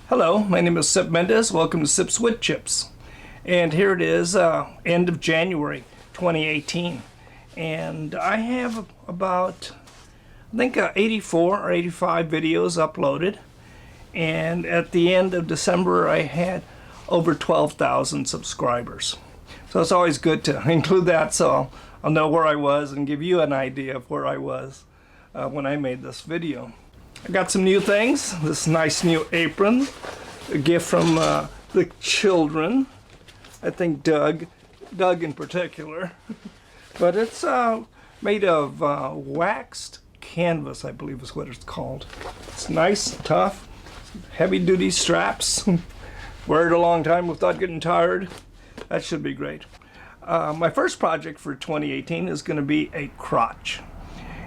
Hello, my name is Sip Mendez. Welcome to Sip's Wood Chips. And here it is, end of January 2018. And I have about, I think 84 or 85 videos uploaded. And at the end of December, I had over 12,000 subscribers. So it's always good to include that so I'll know where I was and give you an idea of where I was when I made this video. I got some new things. This nice new apron, a gift from the children. I think Doug in particular. But it's made of waxed canvas, I believe is what it's called. It's nice, tough, heavy-duty straps. Wear it a long time without getting tired. That should be great. My first project for 2018 is going to be a crotch.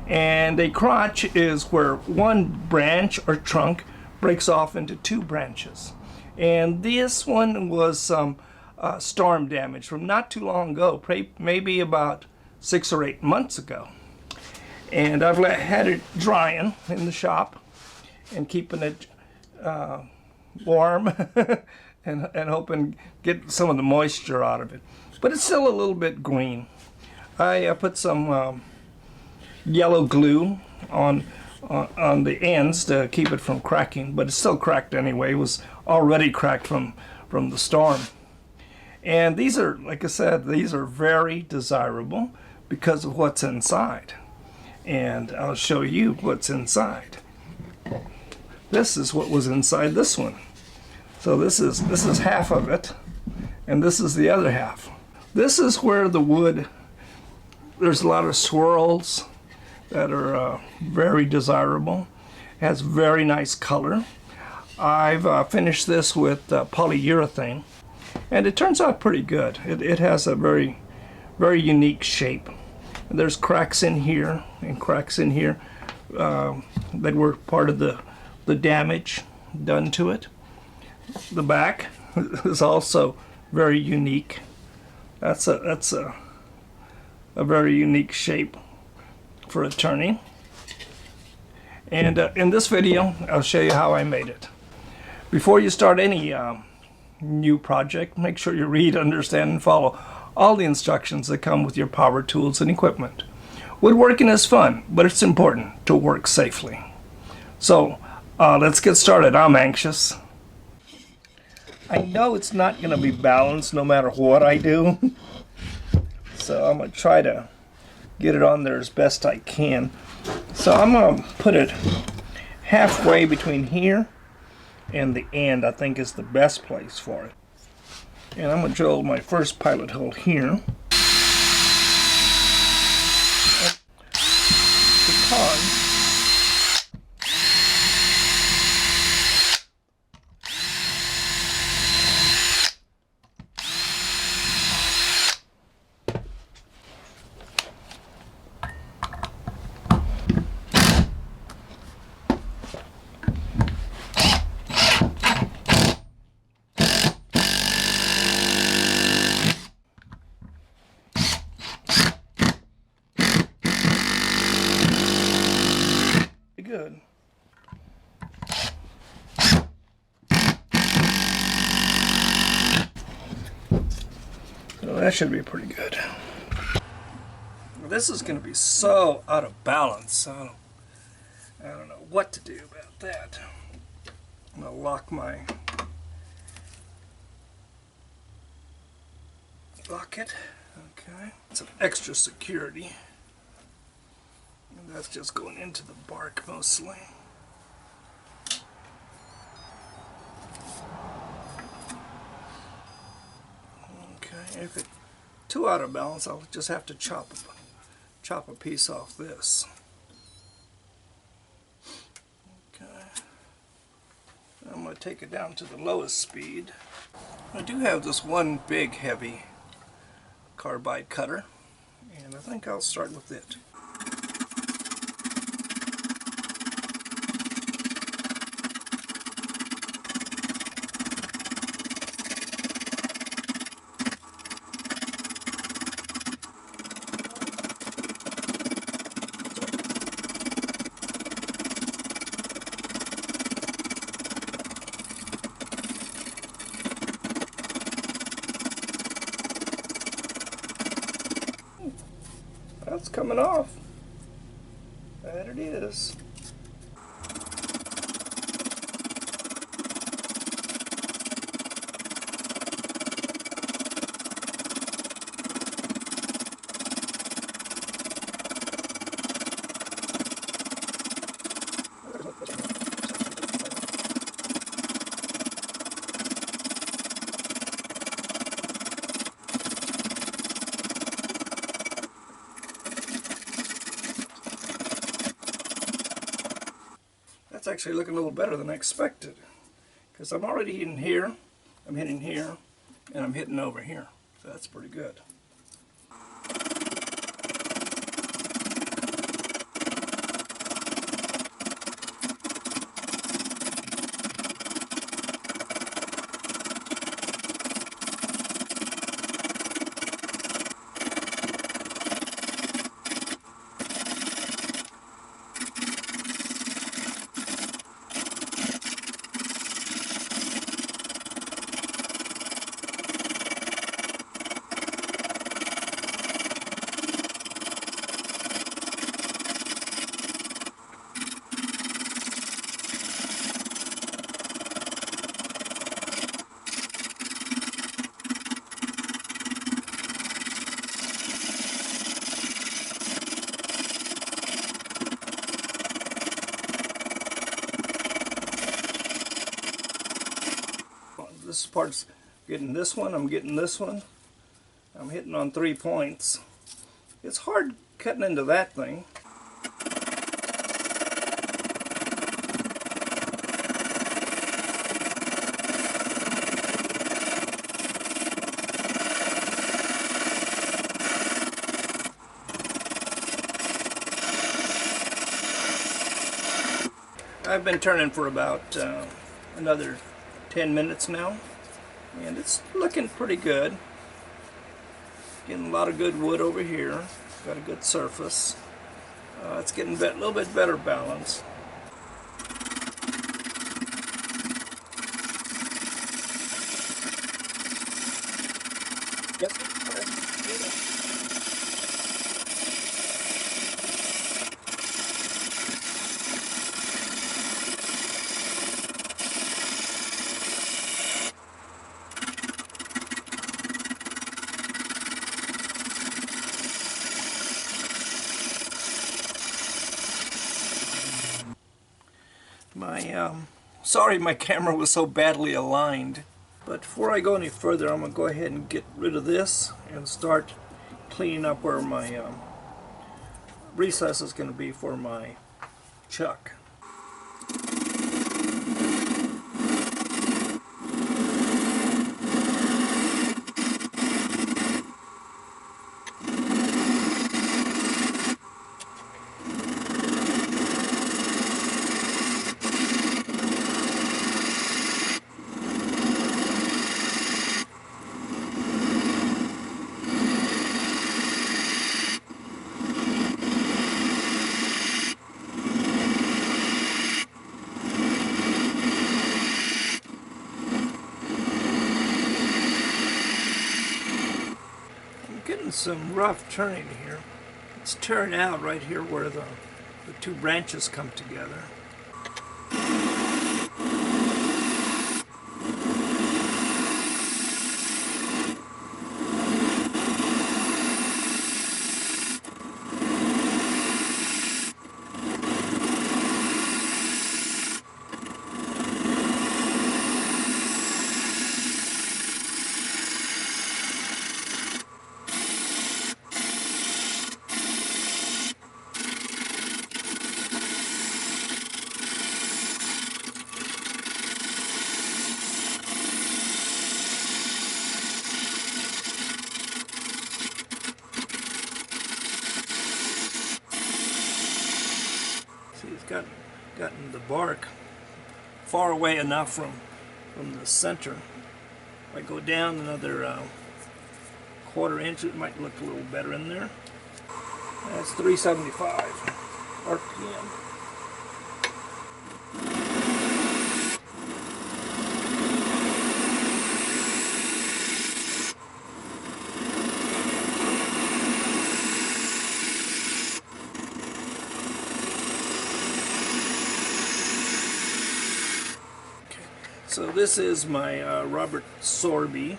And a crotch is where one branch or trunk breaks off into two branches. And this one was some storm damage from not too long ago, maybe about 6 or 8 months ago. And I've had it drying in the shop and keeping it warm and hoping get some of the moisture out of it. But it's still a little bit green. I put some yellow glue on the ends to keep it from cracking, but it's still cracked anyway. It was already cracked from the storm. And these are, like I said, these are very desirable because of what's inside. And I'll show you what's inside. This is what was inside this one. So this is half of it, and this is the other half. This is where the wood, there's a lot of swirls that are very desirable. It has very nice color. I've finished this with polyurethane, and it turns out pretty good. It has a very unique shape. There's cracks in here and cracks in here that were part of the damage done to it. The back is also very unique. That's a very unique shape for a turning. And in this video I'll show you how I made it. Before you start any new project, make sure you read, understand, and follow all the instructions that come with your power tools and equipment. Woodworking is fun, but it's important to work safely. So let's get started. I'm anxious. I know it's not going to be balanced no matter what I do. So I'm going to try to get it on there as best I can. So I'm going to put it halfway between here and the end. I think is the best place for it. And I'm going to drill my first pilot hole here. Because good. So that should be pretty good. This is going to be so out of balance, so I don't know what to do about that. I'm going to lock it. Okay. Some extra security. And that's just going into the bark mostly. Okay, if it's too out of balance, I'll just have to chop a piece off this. Okay. I'm going to take it down to the lowest speed. I do have this one big heavy carbide cutter, and I think I'll start with it. it's coming off. That it is. That's actually looking a little better than I expected, because I'm already hitting here, I'm hitting here, and I'm hitting over here. So that's pretty good. This part's getting this one, I'm getting this one. I'm hitting on 3 points. It's hard cutting into that thing. I've been turning for about another 10 minutes now, and it's looking pretty good. Getting a lot of good wood over here. Got a good surface. It's getting a little bit better balance. Yep. Sorry my camera was so badly aligned, but before I go any further, I'm going to go ahead and get rid of this and start cleaning up where my recess is going to be for my chuck. Some rough turning here. It's tearing out right here where the two branches come together. Gotten the bark far away enough from the center. If I go down another quarter inch, it might look a little better in there. That's 375 RPM. So this is my Robert Sorby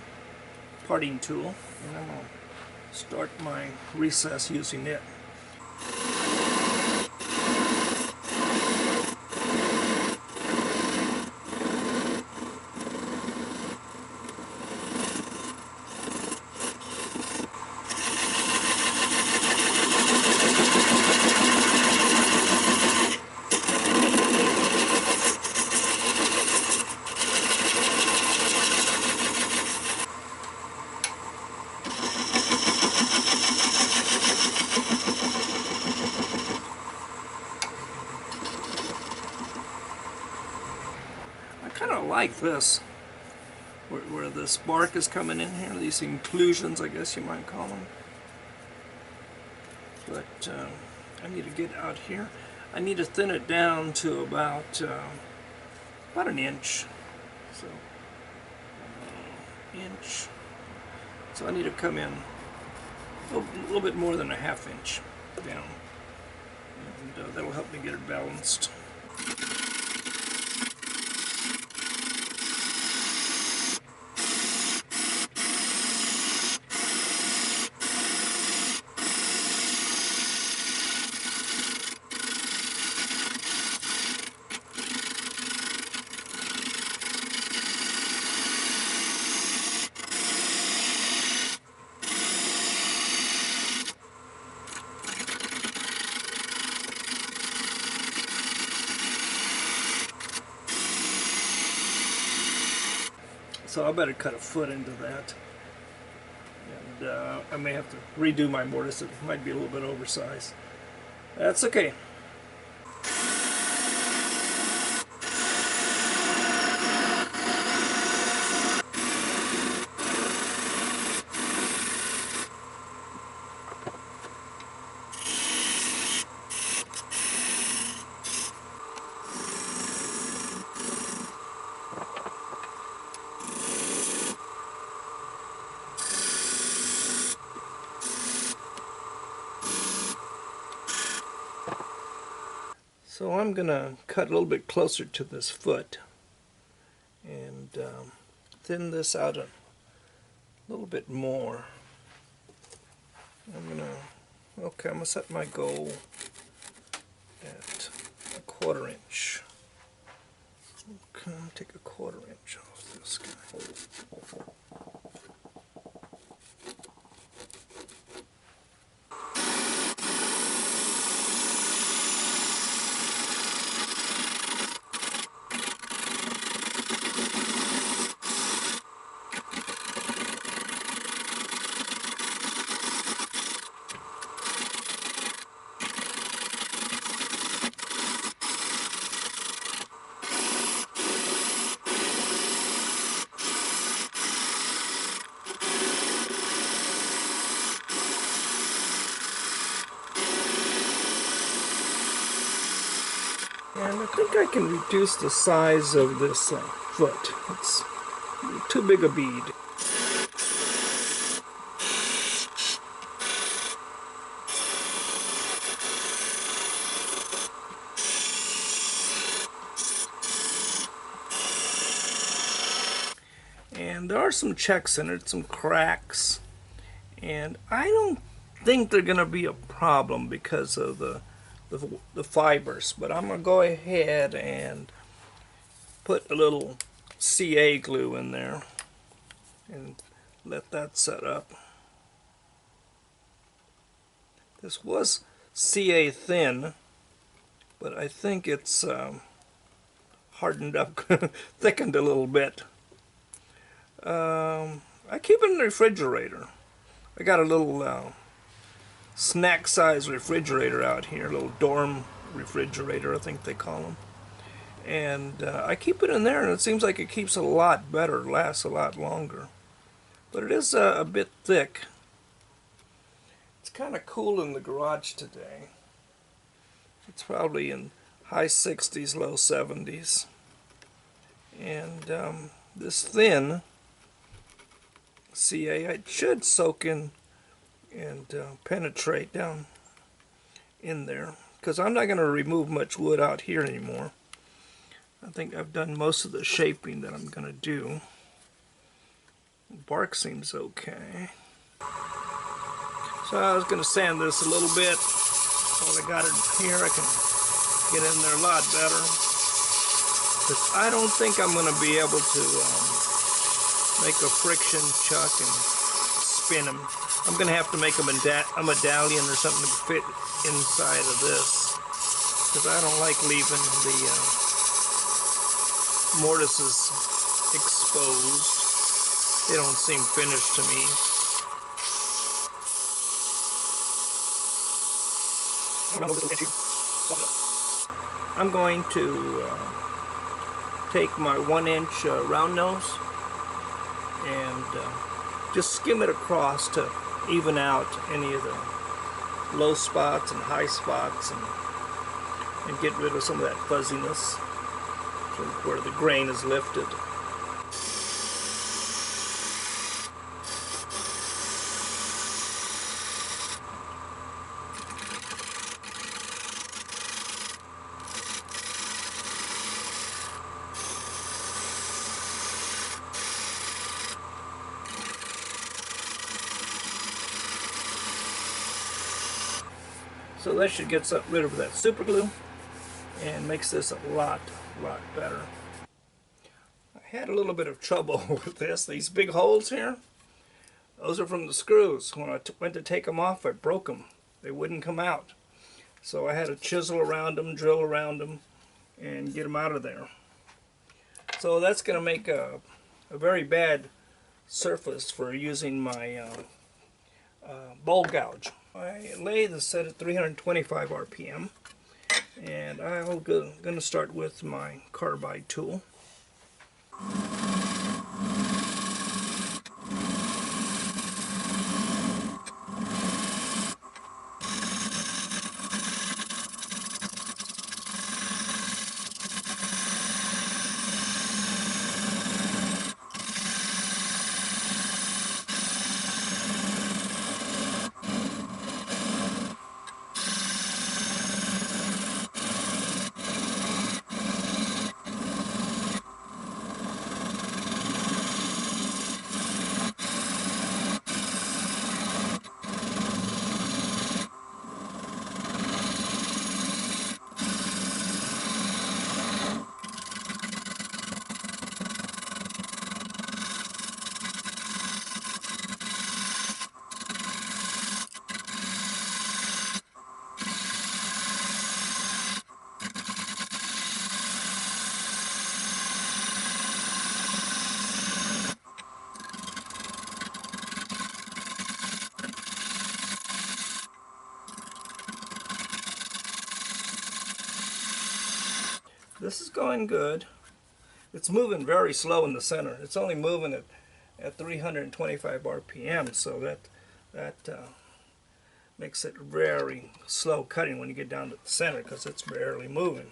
parting tool, and I'm going to start my recess using it. I kind of like this, where the spark is coming in here, these inclusions, I guess you might call them. But I need to get out here. I need to thin it down to about an inch. So, inch. So I need to come in a little bit more than a ½ inch down. And that'll help me get it balanced. So I better cut a foot into that, and I may have to redo my mortise. It might be a little bit oversized. That's okay. So I'm going to cut a little bit closer to this foot and thin this out a little bit more. I'm going to set my goal at a 1/4 inch. Okay, take a 1/4 inch off this guy. And I think I can reduce the size of this foot. It's too big a bead. And there are some checks in it, some cracks. And I don't think they're going to be a problem because of the fibers, but I'm going to go ahead and put a little CA glue in there and let that set up. This was CA thin, but I think it's hardened up, thickened a little bit. I keep it in the refrigerator. I got a little snack size refrigerator out here, a little dorm refrigerator I think they call them, and I keep it in there and it seems like it keeps a lot better, lasts a lot longer, but it is a bit thick. It's kind of cool in the garage today. It's probably in high 60s, low 70s, and this thin CA, it should soak in and penetrate down in there, because I'm not going to remove much wood out here anymore. I think I've done most of the shaping that I'm going to do. The bark seems okay. So I was going to sand this a little bit. While I got it here, I can get in there a lot better. But I don't think I'm going to be able to make a friction chuck and spin them. I'm going to have to make a medallion or something to fit inside of this, because I don't like leaving the mortises exposed. They don't seem finished to me. I'm going to take my 1-inch round nose and just skim it across to even out any of the low spots and high spots, and get rid of some of that fuzziness from where the grain is lifted. So that should get rid of that super glue and makes this a lot better. I had a little bit of trouble with this. These big holes here, those are from the screws. When I went to take them off, I broke them. They wouldn't come out. So I had to chisel around them, drill around them, and get them out of there. So that's going to make a very bad surface for using my bowl gouge. My lathe is set at 325 RPM, and I'm going to start with my carbide tool. This is going good. It's moving very slow in the center. It's only moving at 325 RPM, so that makes it very slow cutting when you get down to the center, because it's barely moving.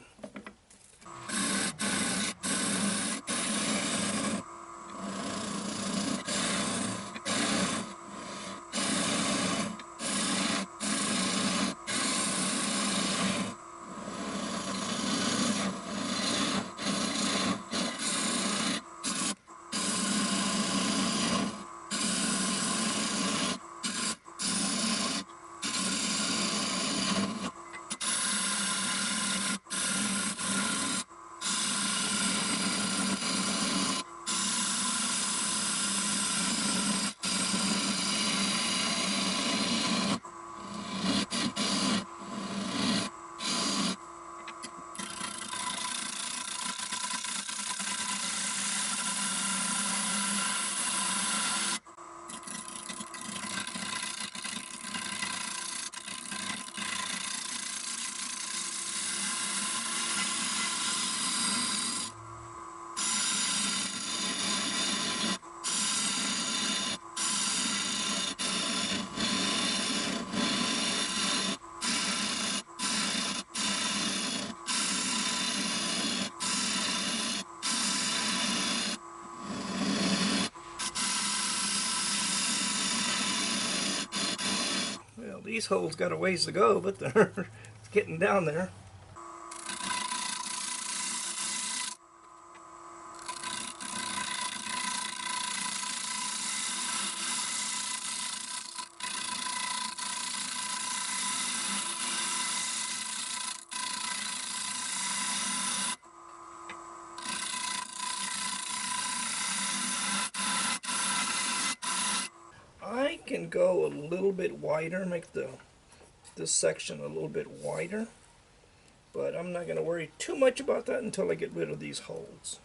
Well, these holes got a ways to go, but they're getting down there. can go a little bit wider, make this section a little bit wider, but I'm not going to worry too much about that until I get rid of these holes.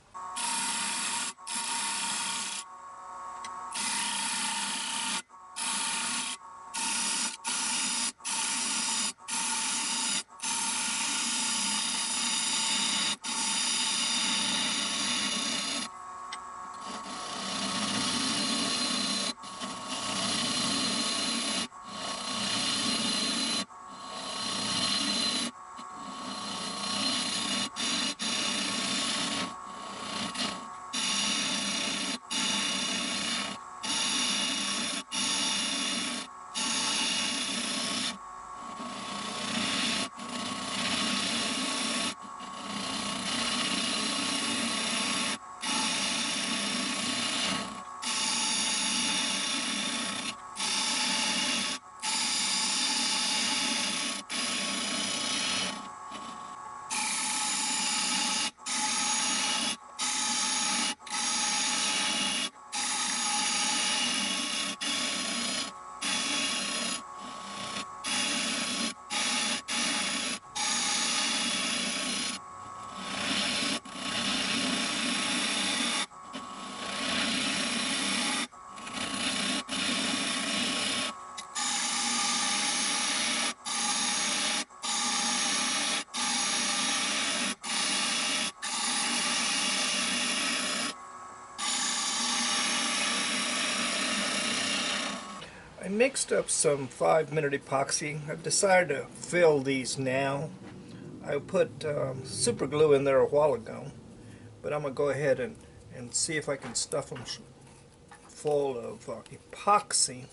I mixed up some 5-minute epoxy. I've decided to fill these now. I put super glue in there a while ago, but I'm going to go ahead and see if I can stuff them full of epoxy.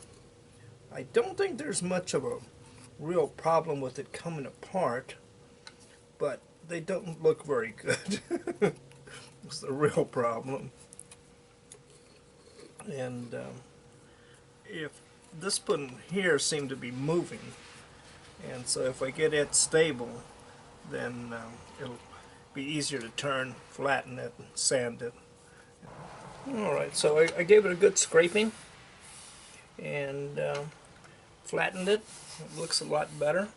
I don't think there's much of a real problem with it coming apart, but they don't look very good. It's the real problem. And if this one here seemed to be moving, and so if I get it stable, then it'll be easier to turn, flatten it, and sand it. Alright, so I gave it a good scraping and flattened it. It looks a lot better.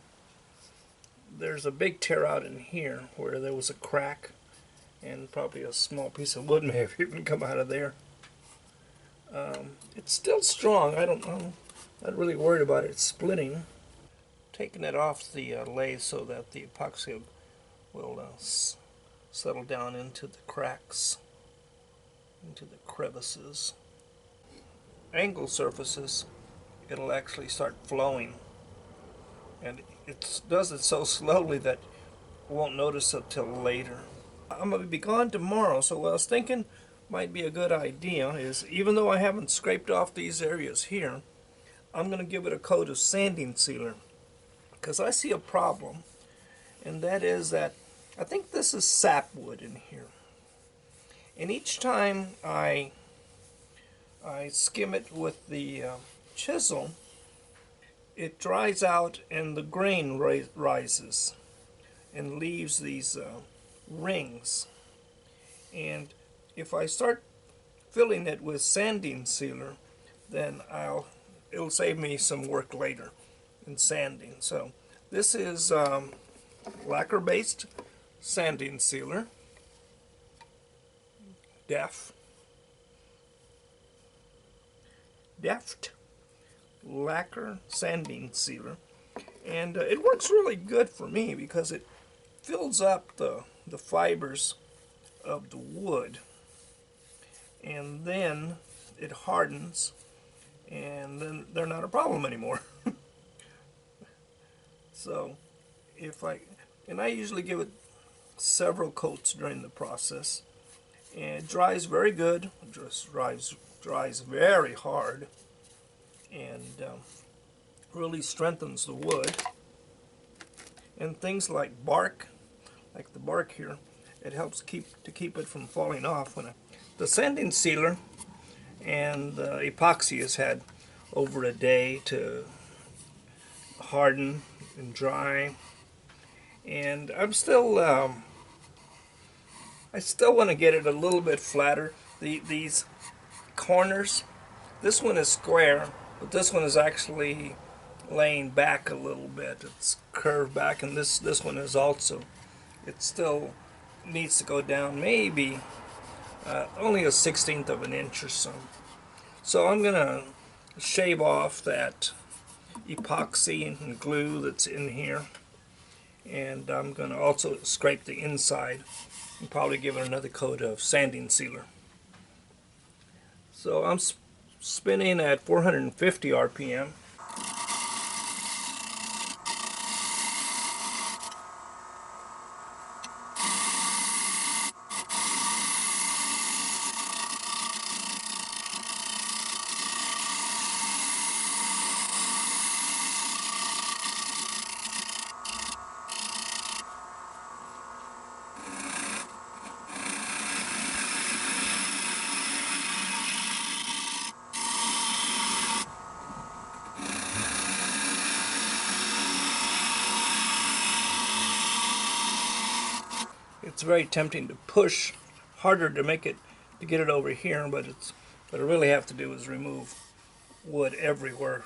There's a big tear out in here where there was a crack, and probably a small piece of wood may have even come out of there. It's still strong. I don't know. Not really worried about it splitting. Taking it off the lathe so that the epoxy will settle down into the cracks, into the crevices. Angle surfaces, it'll actually start flowing, and it does it so slowly that you won't notice it till later. I'm going to be gone tomorrow, so what I was thinking might be a good idea is, even though I haven't scraped off these areas here, I'm going to give it a coat of sanding sealer, because I see a problem, and that is that I think this is sapwood in here, and each time I skim it with the chisel, it dries out and the grain rises and leaves these rings. And if I start filling it with sanding sealer, then it'll save me some work later in sanding. So this is lacquer based sanding sealer, deft lacquer sanding sealer, and it works really good for me because it fills up the fibers of the wood, and then it hardens, and then they're not a problem anymore. So I usually give it several coats during the process, and it dries very good. It just dries very hard, and really strengthens the wood. And things like bark, like the bark here, it helps to keep it from falling off. The sanding sealer and the epoxy has had over a day to harden and dry, and I still want to get it a little bit flatter. These corners, this one is square, but this one is actually laying back a little bit. It's curved back, and this one is also. It still needs to go down maybe only a 1/16 of an inch or so. So I'm gonna shave off that epoxy and glue that's in here, and I'm gonna also scrape the inside and probably give it another coat of sanding sealer. So I'm spinning at 450 RPM. It's very tempting to push harder to get it over here, but what I really have to do is remove wood everywhere,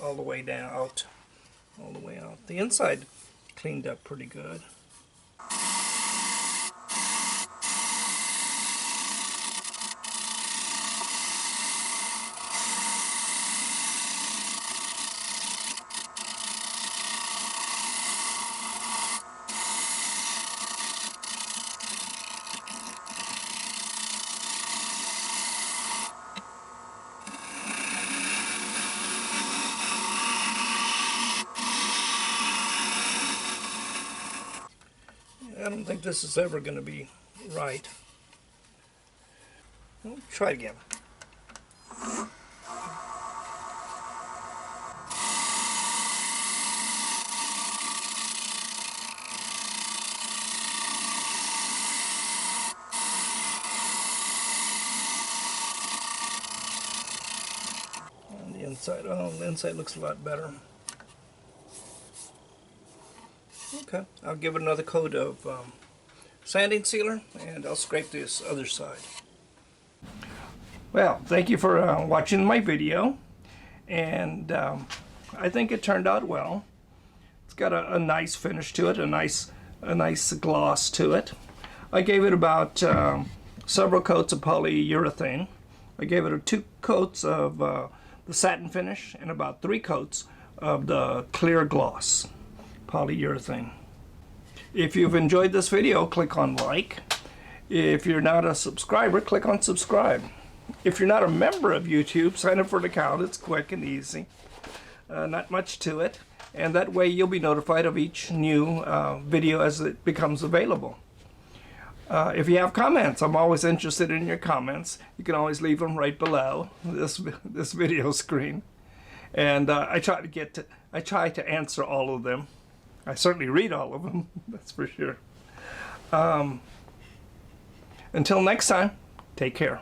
all the way down out, all the way out. The inside cleaned up pretty good. I don't think this is ever going to be right. Well, try it again. On the inside, oh, the inside looks a lot better. Okay, I'll give it another coat of sanding sealer, and I'll scrape this other side. Well, thank you for watching my video, and I think it turned out well. It's got a nice finish to it, a nice gloss to it. I gave it about several coats of polyurethane. I gave it 2 coats of the satin finish and about 3 coats of the clear gloss polyurethane. If you've enjoyed this video, click on like. If you're not a subscriber, click on subscribe. If you're not a member of YouTube, sign up for an account. It's quick and easy. Not much to it. And that way you'll be notified of each new video as it becomes available. If you have comments, I'm always interested in your comments. You can always leave them right below this video screen. And I try to answer all of them. I certainly read all of them, that's for sure. Until next time, take care.